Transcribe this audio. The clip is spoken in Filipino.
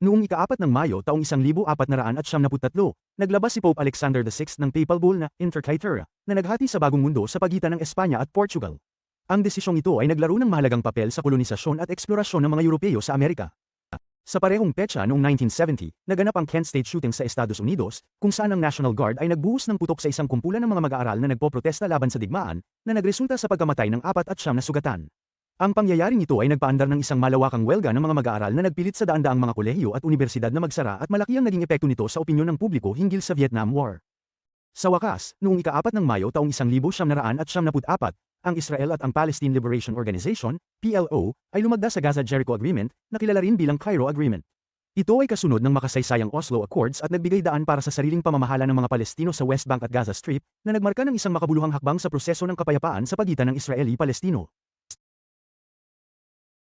Noong ika-4 ng Mayo taong 1473, naglabas si Pope Alexander VI ng papal bull na Intercaetera, na naghati sa bagong mundo sa pagitan ng Espanya at Portugal. Ang desisyong ito ay naglaro ng mahalagang papel sa kolonisasyon at eksplorasyon ng mga Europeo sa Amerika. Sa parehong petsa noong 1970, naganap ang Kent State shooting sa Estados Unidos, kung saan ang National Guard ay nagbuhos ng putok sa isang kumpulan ng mga mag-aaral na nagpoprotesta laban sa digmaan, na nagresulta sa pagkamatay ng 4 na sugatan. Ang pangyayaring ito ay nagpaandar ng isang malawakang welga ng mga mag-aaral na nagpilit sa daan-daang mga kolehiyo at unibersidad na magsara at malaki ang naging epekto nito sa opinyon ng publiko hinggil sa Vietnam War. Sa wakas, noong ika-4 ng Mayo taong 1974, ang Israel at ang Palestine Liberation Organization, PLO, ay lumagda sa Gaza-Jericho Agreement, na kilala rin bilang Cairo Agreement. Ito ay kasunod ng makasaysayang Oslo Accords at nagbigay daan para sa sariling pamamahala ng mga Palestino sa West Bank at Gaza Strip, na nagmarka ng isang makabuluhang hakbang sa proseso ng kapayapaan sa pagitan ng Israeli-Palestino.